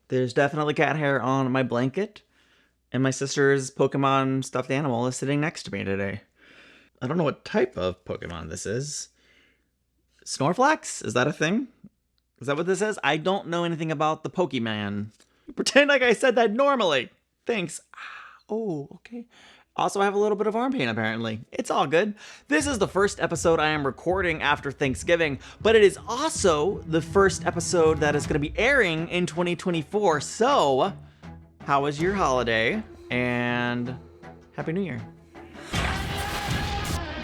There's definitely cat hair on my blanket, and my sister's Pokemon stuffed animal is sitting next to me today. I don't know what type of Pokemon this is. Snorflax? Is that a thing? Is that what this is? I don't know anything about the Pokemon. Pretend like I said that normally. Thanks. Oh, okay. Also, I have a little bit of arm pain, apparently. It's all good. This is the first episode I am recording after Thanksgiving, but it is also the first episode that is going to be airing in 2024. So, how was your holiday? And Happy New Year.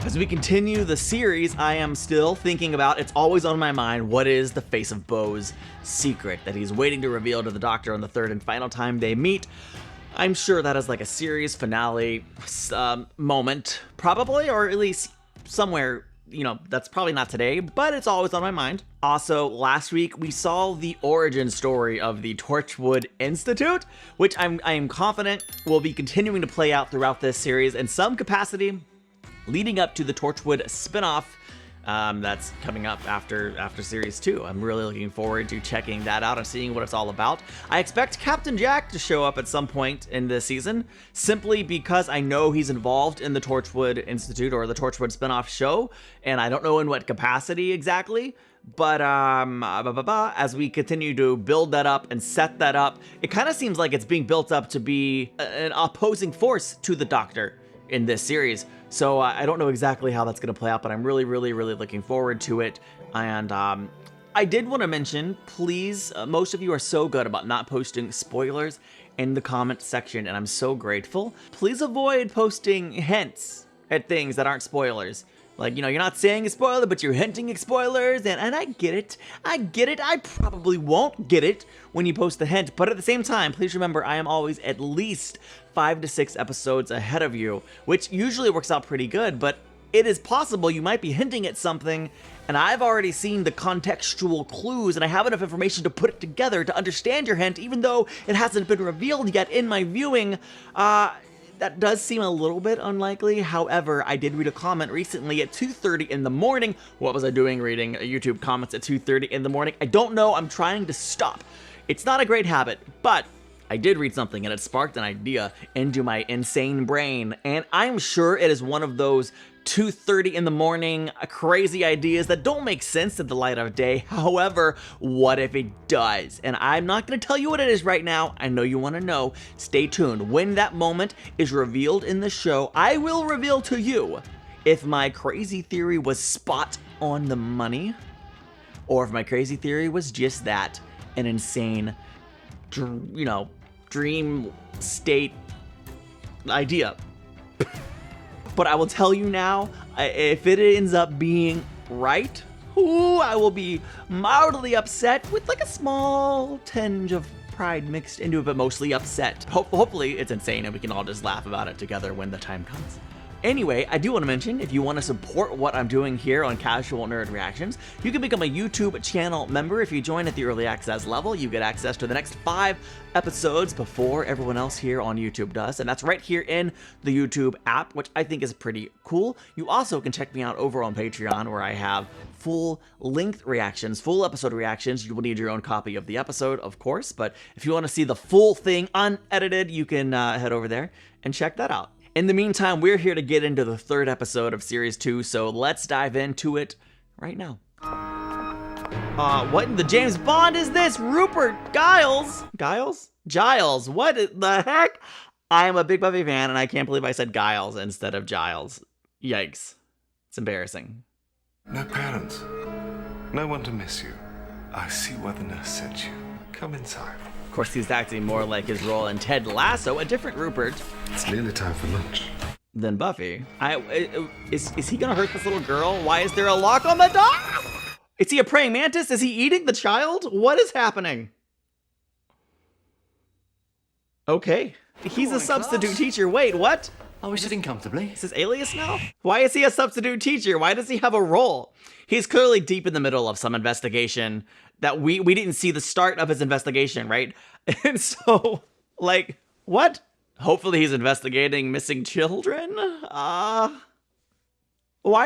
As we continue the series, I am still thinking about, it's always on my mind, what is the Face of Bo's secret that he's waiting to reveal to the Doctor on the third and final time they meet. I'm sure that is like a series finale moment, probably, or at least somewhere, that's probably not today, but it's always on my mind. Also, last week we saw the origin story of the Torchwood Institute, which I am confident will be continuing to play out throughout this series in some capacity, leading up to the Torchwood spinoff that's coming up after Series 2. I'm really looking forward to checking that out and seeing what it's all about. I expect Captain Jack to show up at some point in this season, simply because I know he's involved in the Torchwood Institute or the Torchwood spinoff show, and I don't know in what capacity exactly. But as we continue to build that up and set that up, it kind of seems like it's being built up to be an opposing force to the Doctor in this series. So I don't know exactly how that's going to play out, but I'm really looking forward to it. And I did want to mention, please, most of you are so good about not posting spoilers in the comment section, and I'm so grateful. Please avoid posting hints at things that aren't spoilers. Like, you're not saying a spoiler, but you're hinting at spoilers, and I get it. I probably won't get it when you post the hint, but at the same time, please remember, I am always at least 5 to 6 episodes ahead of you, which usually works out pretty good, but it is possible you might be hinting at something, and I've already seen the contextual clues, and I have enough information to put it together to understand your hint, even though it hasn't been revealed yet in my viewing. That does seem a little bit unlikely. However, I did read a comment recently at 2:30 in the morning. What was I doing reading YouTube comments at 2:30 in the morning? I don't know. I'm trying to stop. It's not a great habit, but I did read something and it sparked an idea into my insane brain. And I'm sure it is one of those 2:30 in the morning crazy ideas that don't make sense in the light of day. However, what if it does? And I'm not going to tell you what it is right now. I know you want to know. Stay tuned. When that moment is revealed in the show, I will reveal to you if my crazy theory was spot on the money, or if my crazy theory was just that, an insane, dream state idea. But I will tell you now, if it ends up being right, I will be mildly upset with like a small tinge of pride mixed into it, but mostly upset. Hopefully it's insane and we can all just laugh about it together when the time comes. Anyway, I do want to mention, if you want to support what I'm doing here on Casual Nerd Reactions, you can become a YouTube channel member. If you join at the early access level, you get access to the next 5 episodes before everyone else here on YouTube does, and that's right here in the YouTube app, which I think is pretty cool. You also can check me out over on Patreon, where I have full-length reactions, full episode reactions. You will need your own copy of the episode, of course, but if you want to see the full thing unedited, you can head over there and check that out. In the meantime, we're here to get into the 3rd episode of Series 2, so let's dive into it right now. What in the James Bond is this? Rupert Giles? Giles, what the heck? I am a big Buffy fan, and I can't believe I said Giles instead of Giles. Yikes. It's embarrassing. No parents. No one to miss you. I see why the nurse sent you. Come inside. Of course, he's acting more like his role in Ted Lasso, a different Rupert. It's nearly time for lunch. Than Buffy. Is he gonna hurt this little girl? Why is there a lock on the door? Is he a praying mantis? Is he eating the child? What is happening? Okay. He's a substitute teacher. Wait, what? Are we sitting comfortably? Is his alias now? Why is he a substitute teacher? Why does he have a role? He's clearly deep in the middle of some investigation that we didn't see the start of his investigation, right? And so, like, what? Hopefully he's investigating missing children? Why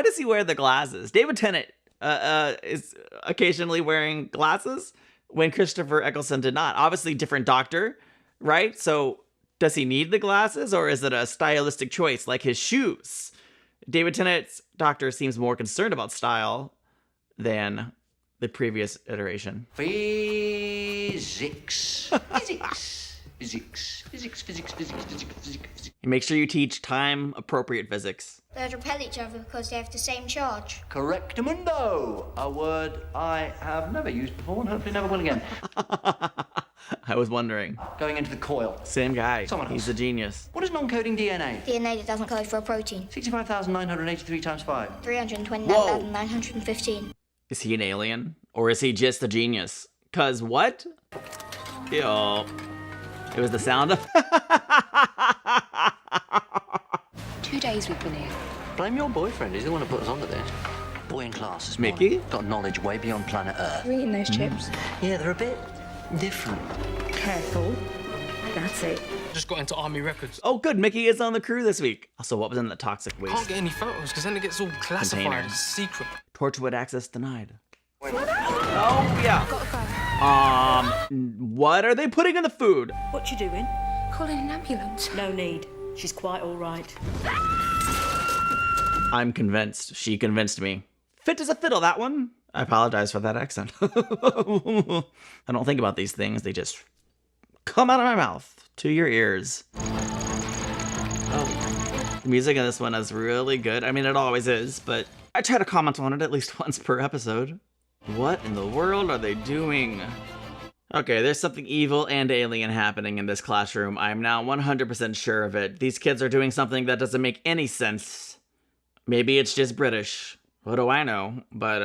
does he wear the glasses? David Tennant is occasionally wearing glasses. when Christopher Eccleston did not. Obviously, different doctor, right? So does he need the glasses, or is it a stylistic choice like his shoes? David Tennant's doctor seems more concerned about style than the previous iteration. Physics. Physics. Make sure you teach time-appropriate physics. They'd repel each other because they have the same charge. Correctamundo. A word I have never used before and hopefully never will again. I was wondering. Going into the coil. Same guy. Someone else. He's a genius. What is non-coding DNA? DNA that doesn't code for a protein. 65,983 times 5. 329,915. Is he an alien? Or is he just a genius? 'Cause what? Yo. It was the sound of... 2 days we've been here. Blame your boyfriend. He's the one who put us onto this. Boy in class this Mickey? morning. Got knowledge way beyond planet Earth. You're eating those chips. Yeah, they're a bit different. Careful. That's it. Just got into Army Records. Oh, good. Mickey is on the crew this week. Also, what was in the toxic Can't waste get any photos because then it gets all classified containers? as secret. Torchwood access denied. Oh, yeah. What are they putting in the food? What you doing? Calling an ambulance. No need. She's quite all right. I'm convinced. She convinced me. Fit as a fiddle, that one. I apologize for that accent. I don't think about these things. They just come out of my mouth to your ears. Oh, the music in this one is really good. I mean, it always is, but I try to comment on it at least once per episode. What in the world are they doing? Okay, there's something evil and alien happening in this classroom. I'm now 100% sure of it. These kids are doing something that doesn't make any sense. Maybe it's just British. What do I know? But,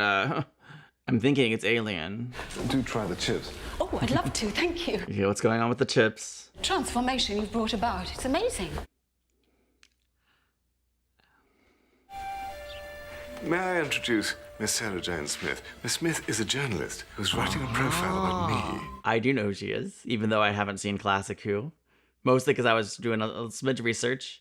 I'm thinking it's alien. Do try the chips. Oh, I'd love to, thank you. Okay, what's going on with the chips? Transformation you've brought about. It's amazing. May I introduce Miss Sarah Jane Smith? Miss Smith is a journalist who's writing a profile about me. I do know who she is, even though I haven't seen Classic Who. Mostly because I was doing a smidge of research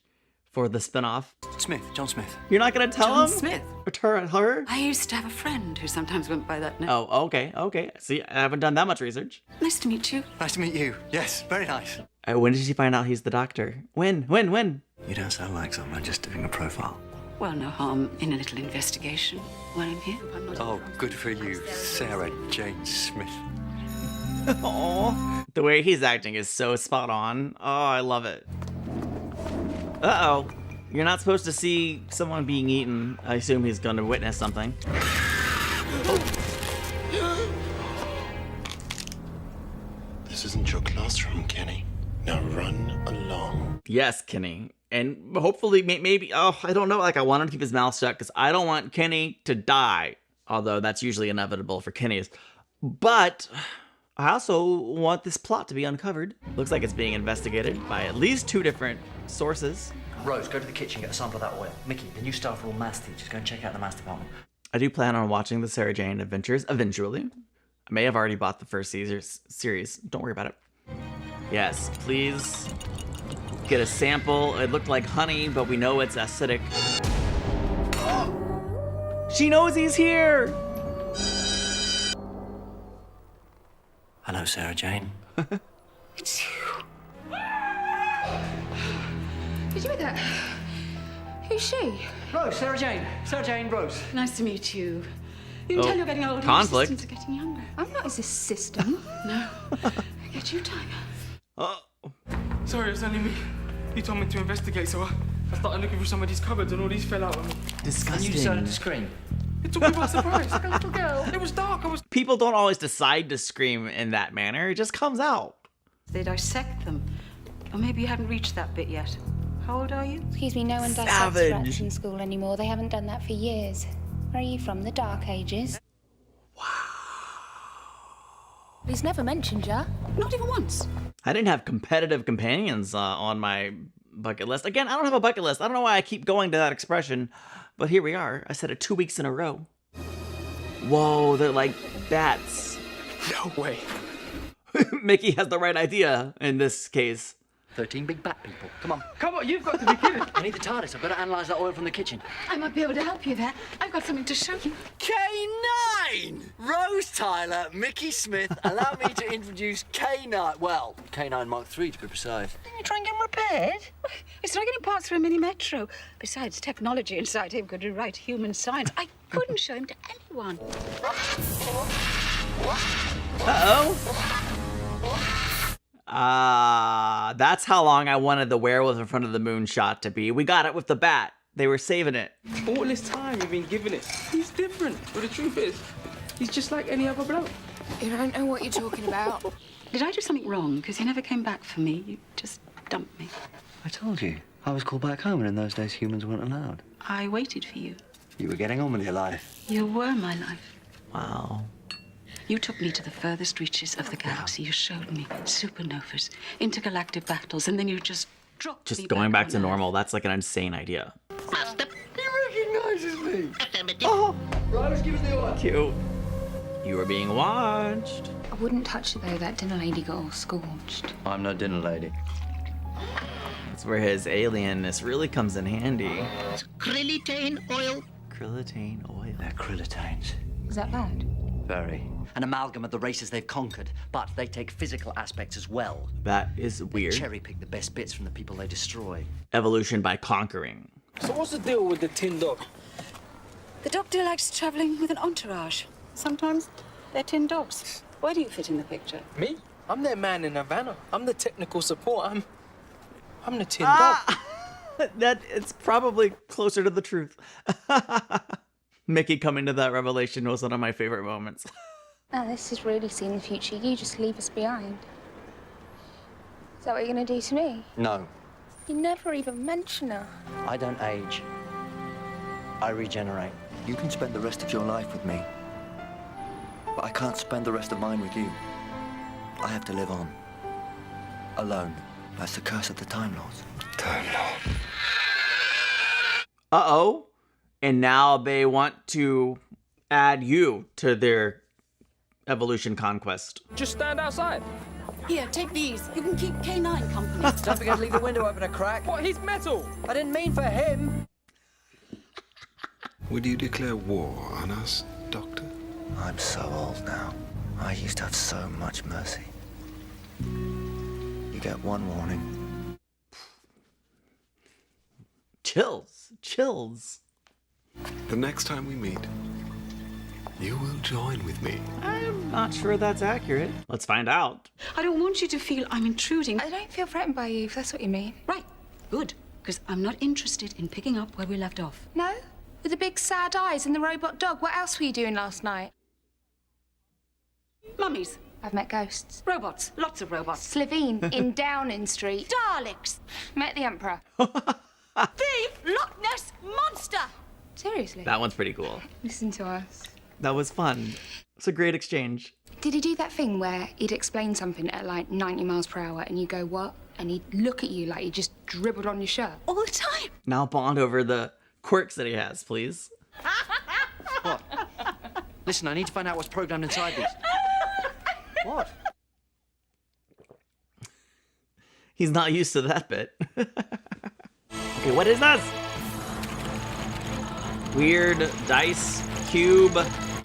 for the spinoff. Smith, John Smith. You're not gonna tell John him? Smith. Her? I used to have a friend who sometimes went by that name. Oh, okay. See, I haven't done that much research. Nice to meet you. Nice to meet you. Yes, very nice. When did she find out he's the doctor? When? You don't sound like someone just doing a profile. Well, no harm in a little investigation while I'm here. I'm not Oh, good for you, Sarah Jane Smith. Aww. The way he's acting is so spot on. Oh, I love it. Uh-oh. You're not supposed to see someone being eaten. I assume he's gonna witness something. This isn't your classroom, Kenny. Now run along. Yes, Kenny. And hopefully, maybe, I don't know, like I want him to keep his mouth shut because I don't want Kenny to die. Although that's usually inevitable for Kenny's. But I also want this plot to be uncovered. Looks like it's being investigated by at least 2 different sources. Rose, go to the kitchen, get a sample of that oil. Mickey, the new staff are all maths teachers. Go and check out the maths department. I do plan on watching the Sarah Jane Adventures eventually. I may have already bought the first series. Don't worry about it. Yes, please get a sample. It looked like honey, but we know it's acidic. She knows he's here! Hello, Sarah Jane. It's you. Did you hear that? Who's she? Rose, Sarah Jane. Sarah Jane, Rose. Nice to meet you. You can tell you're getting older. conflict. Your assistants are getting younger. I'm not his assistant. No. I get you time. Oh, Sorry, it's only me. He told me to investigate, so I started looking through some of these cupboards and all these fell out on me. And disgusting. you decided to scream. It took me by surprise, like a little girl. It was dark. People don't always decide to scream in that manner. It just comes out. They dissect them. Or maybe you haven't reached that bit yet. How old are you? Excuse me, no one dissects Savage. rats in school anymore. They haven't done that for years. Where are you from? The Dark Ages? Wow. He's never mentioned ya. Not even once. I didn't have competitive companions on my bucket list. Again, I don't have a bucket list. I don't know why I keep going to that expression, but here we are. I said it 2 weeks in a row. Whoa, they're like bats. No way. Mickey has the right idea in this case. 13 big bat people. Come on. Come on, you've got to be kidding. I need the TARDIS. I've got to analyse that oil from the kitchen. I might be able to help you there. I've got something to show you. K9! Rose Tyler, Mickey Smith. Allow me to introduce K9. Well, K9 Mark III to be precise. Didn't you try and get him repaired? It's like getting parts for a mini metro. Besides, technology inside him could rewrite human science. I couldn't show him to anyone. That's how long I wanted the werewolf in front of the moon shot to be. We got it with the bat. They were saving it. All this time you've been giving it. He's different. But the truth is, he's just like any other bloke. You don't know what you're talking about. Did I do something wrong? Because you never came back for me. You just dumped me. I told you. I was called back home, and in those days humans weren't allowed. I waited for you. You were getting on with your life. You were my life. Wow. You took me to the furthest reaches of the galaxy. You showed me supernovas, intergalactic battles, and then you just dropped me Just going back to on normal. That's like an insane idea. He recognises me. Oh, Right, let's give us the order. cute. You are being watched. I wouldn't touch it though, that dinner lady got all scorched. I'm no dinner lady. That's where his alienness really comes in handy. Krillitane oil. Krillitane oil. They're krillitanes. Is that bad? Very. An amalgam of the races they've conquered, but they take physical aspects as well. That is weird. Cherry pick the best bits from the people they destroy. Evolution by conquering. So what's the deal with the tin dog? The doctor likes traveling with an entourage. Sometimes they're tin dogs. Where do you fit in the picture? Me? I'm their man in Havana. I'm the technical support. I'm the tin dog. That it's probably closer to the truth. Mickey coming to that revelation was one of my favorite moments. Now this is really seeing the future. You just leave us behind. Is that what you're gonna do to me? No, You never even mention her. I don't age. I regenerate. You can spend the rest of your life with me, but I can't spend the rest of mine with you. I have to live on. Alone. That's the curse of the Time Lords. Time Lord. Uh-oh. And now they want to add you to their evolution conquest. Just stand outside. Here, take these. You can keep K9 company. Don't forget to leave the window open a crack. What? He's metal. I didn't mean for him. Would you declare war on us, Doctor? I'm so old now. I used to have so much mercy. You get one warning. Chills. Chills. The next time we meet, you will join with me. I'm not sure that's accurate. Let's find out. I don't want you to feel I'm intruding. I don't feel threatened by you, if that's what you mean. Right, good. Because I'm not interested in picking up where we left off. No? With the big sad eyes and the robot dog, what else were you doing last night? Mummies, I've met ghosts. robots, lots of robots. Slivine in Downing Street. Daleks, Met the Emperor. thief, Loch Ness monster. Seriously? That one's pretty cool. Listen to us. That was fun. It's a great exchange. Did he do that thing where he'd explain something at like 90 miles per hour and you go, what? And he'd look at you like he just dribbled on your shirt? All the time. Now bond over the quirks that he has, please. What? Listen, I need to find out what's programmed inside these. What? He's not used to that bit. Okay, what is this? Weird dice cube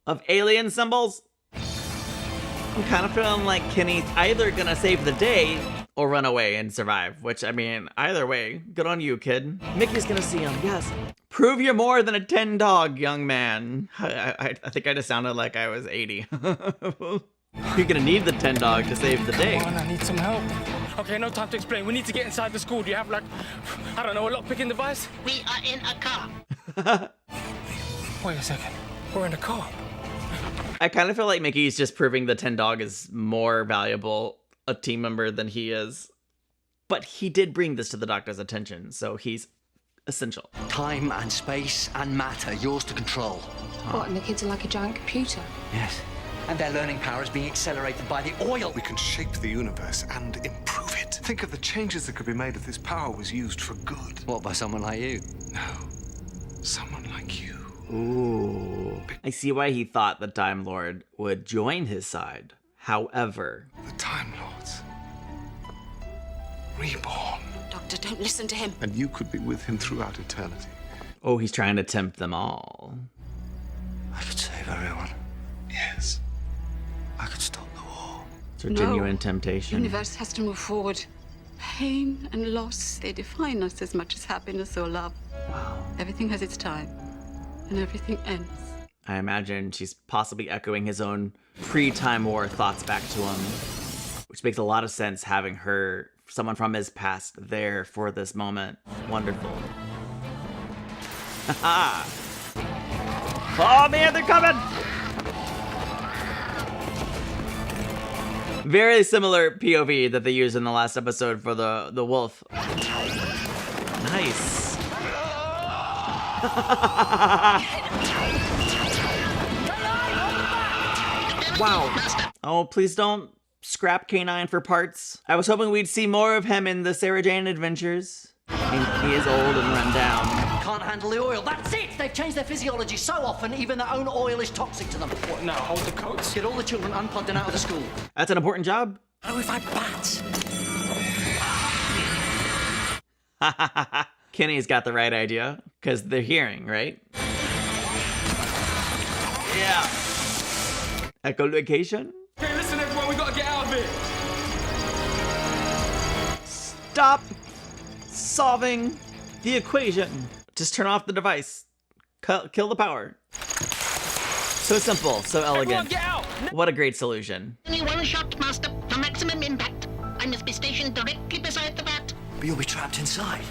of alien symbols? I'm kind of feeling like Kenny's either gonna save the day or run away and survive, which, I mean, either way, good on you, kid. Mickey's gonna see him, yes. Prove you're more than a 10 dog, young man. I think I just sounded like I was 80. You're gonna need the 10 dog to save the day. Come on, I need some help. Okay, no time to explain. We need to get inside the school. Do you have, like, I don't know, a lock-picking device? We are in a car. Wait a second. We're in a car. I kind of feel like Mickey's just proving the 10 dog is more valuable a team member than he is. But he did bring this to the doctor's attention, so he's essential. Time and space and matter, yours to control. What, and the kids are like a giant computer? Yes. And their learning power is being accelerated by the oil. We can shape the universe and improve it. Think of the changes that could be made if this power was used for good. What, by someone like you? No, someone like you. Ooh. I see why he thought the Time Lord would join his side. However, The Time Lords. reborn. Doctor, don't listen to him. And you could be with him throughout eternity. Oh, he's trying to tempt them all. I could save everyone. Yes. I could stop the war. It's a No. genuine The temptation. universe has to move forward. Pain and loss, they define us as much as happiness or love. Wow. Everything has its time, and everything ends. I imagine she's possibly echoing his own pre-Time War thoughts back to him, which makes a lot of sense having her, someone from his past, there for this moment. Wonderful. Haha! Oh man, they're coming! Very similar POV that they used in the last episode for the wolf. Nice. Wow. Oh, please don't scrap K9 for parts. I was hoping we'd see more of him in the Sarah Jane adventures. He is old and run down. Can't handle the oil. That's it! They've changed their physiology so often, even their own oil is toxic to them. What now? Hold the coats? Get all the children unplugged and out of the school. That's an important job. Oh, if I bats! Kenny's got the right idea, because they're hearing, right? Yeah. Echolocation? Hey, listen, everyone, we gotta get out of here. Stop solving the equation. Just turn off the device. Kill the power. So simple, so elegant. Get out! What a great solution. Only one shot, Master, for maximum impact. I must be stationed directly beside the vat. But you'll be trapped inside.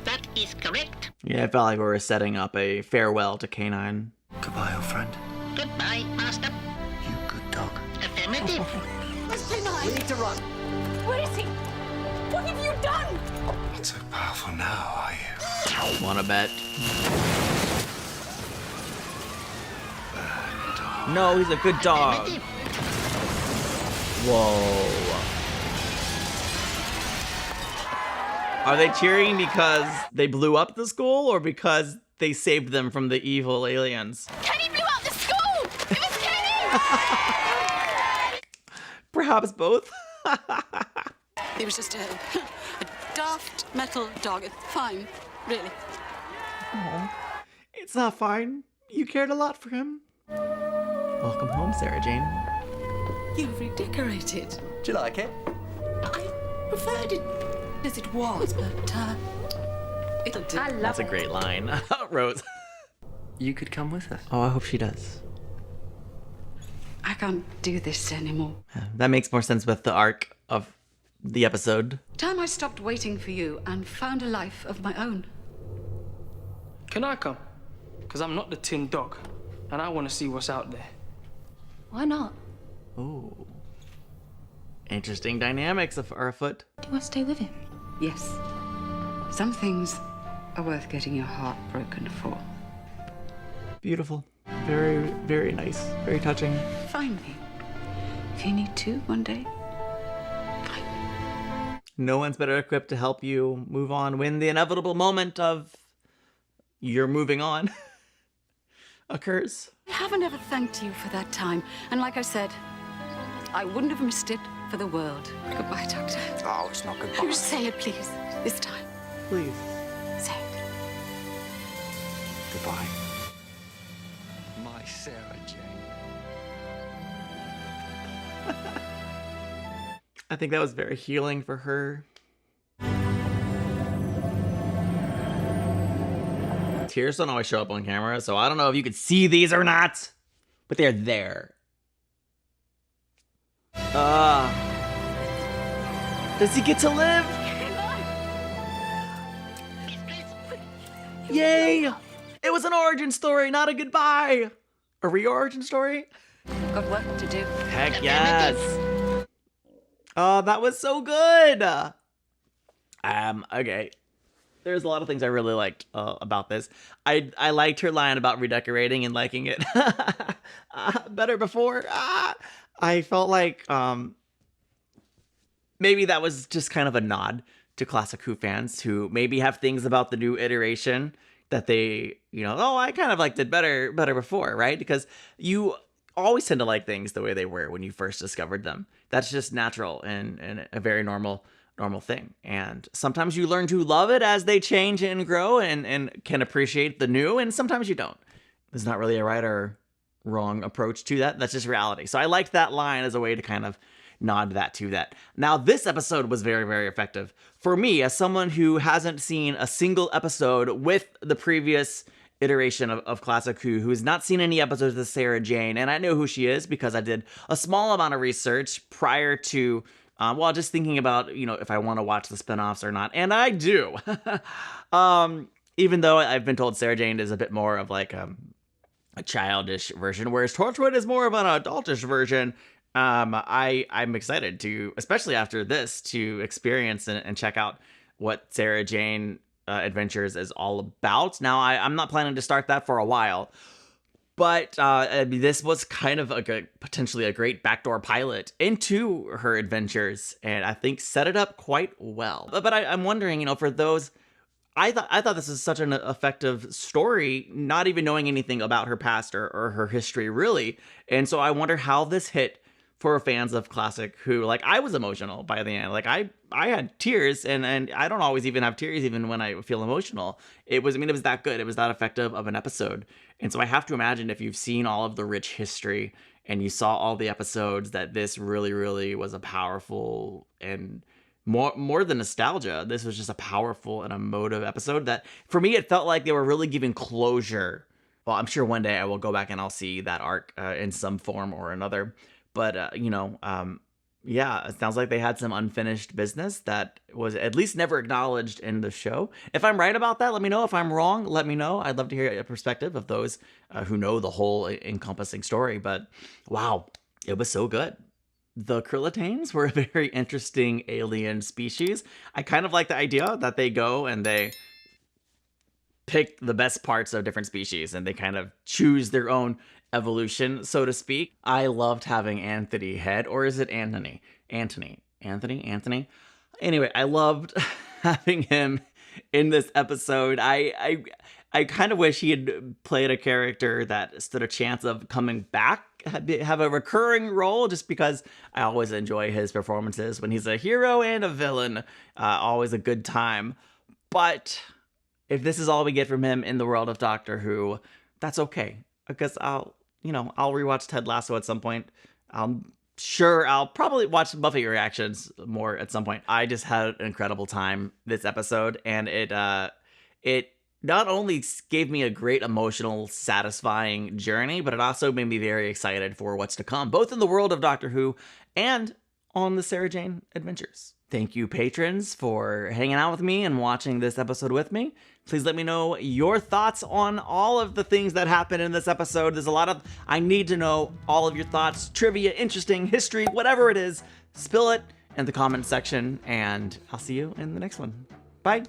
That is correct. Yeah, I felt like we were setting up a farewell to K9. Goodbye, old friend. Goodbye, Master. You good dog. Affirmative. We need to run. Where is he? What have you done? Not so powerful now, are you? Wanna bet? No, he's a good dog. Affirmative. Whoa. Are they cheering because they blew up the school or because they saved them from the evil aliens? Kenny blew up the school! It was Kenny! Perhaps both. He was just a daft metal dog. It's fine, really. It's not fine. You cared a lot for him. Welcome home, Sarah Jane. You've redecorated. Do you like it? I preferred it as it was, but it'll do. I love That's a it. great line. Rose. You could come with us. Oh, I hope she does. I can't do this anymore. That makes more sense with the arc of the episode. Time I stopped waiting for you and found a life of my own. Can I come? Because I'm not the tin dog, and I want to see what's out there. Why not? Ooh. Interesting dynamics are afoot. Do you want to stay with him? Yes. Some things are worth getting your heart broken for. Beautiful. Very, very nice. Very touching. Find me. If you need to one day. No one's better equipped to help you move on when the inevitable moment of you're moving on occurs. I haven't ever thanked you for that time. And like I said, I wouldn't have missed it for the world. Goodbye, Doctor. Oh, it's not goodbye. You say it, please. This time. Please. Say it. Goodbye. My Sarah Jane. I think that was very healing for her. Tears don't always show up on camera, so I don't know if you could see these or not, but they're there. Does he get to live? Yay! It was an origin story, not a goodbye. A re-origin story? Got work to do. Heck yes. Oh, that was so good. Okay. There's a lot of things I really liked about this. I liked her line about redecorating and liking it better before. I felt like maybe that was just kind of a nod to Classic Who fans who maybe have things about the new iteration that they, I kind of liked it better before, right? Because you always tend to like things the way they were when you first discovered them. That's just natural and a very normal normal thing. And sometimes you learn to love it as they change and grow and can appreciate the new, and sometimes you don't. There's not really a right or wrong approach to that. That's just reality. So I liked that line as a way to kind of nod that to that. Now, this episode was very, very effective. For me, as someone who hasn't seen a single episode with the previous iteration of Classic Who has not seen any episodes of Sarah Jane, and I know who she is because I did a small amount of research prior to, just thinking about, if I want to watch the spinoffs or not, and I do. Even though I've been told Sarah Jane is a bit more of like a childish version, whereas Torchwood is more of an adultish version. I'm excited to, especially after this, to experience and check out what Sarah Jane Adventures is all about. Now, I'm not planning to start that for a while, but this was kind of potentially a great backdoor pilot into her adventures, and I think set it up quite well. But I'm wondering, for those, I thought this was such an effective story, not even knowing anything about her past or her history, really. And so I wonder how this hit for fans of Classic Who. Like, I was emotional by the end. Like, I had tears, and I don't always even have tears even when I feel emotional. It was that good. It was that effective of an episode. And so I have to imagine, if you've seen all of the rich history and you saw all the episodes, that this really, really was a powerful, and more than nostalgia, this was just a powerful and emotive episode that, for me, it felt like they were really giving closure. Well, I'm sure one day I will go back and I'll see that arc in some form or another. But, it sounds like they had some unfinished business that was at least never acknowledged in the show. If I'm right about that, let me know. If I'm wrong, let me know. I'd love to hear a perspective of those who know the whole encompassing story. But wow, it was so good. The Krillitanes were a very interesting alien species. I kind of like the idea that they go and they pick the best parts of different species and they kind of choose their own evolution, so to speak. I loved having Anthony Head, or is it Anthony? Anthony. Anyway, I loved having him in this episode. I kind of wish he had played a character that stood a chance of coming back, have a recurring role, just because I always enjoy his performances when he's a hero and a villain. Always a good time. But if this is all we get from him in the world of Doctor Who, that's okay, because I'll rewatch Ted Lasso at some point. I'm sure I'll probably watch Buffy reactions more at some point. I just had an incredible time this episode, and it not only gave me a great emotional, satisfying journey, but it also made me very excited for what's to come, both in the world of Doctor Who and on the Sarah Jane Adventures. Thank you, patrons, for hanging out with me and watching this episode with me. Please let me know your thoughts on all of the things that happened in this episode. There's a lot of, I need to know all of your thoughts, trivia, interesting, history, whatever it is. Spill it in the comment section, and I'll see you in the next one. Bye.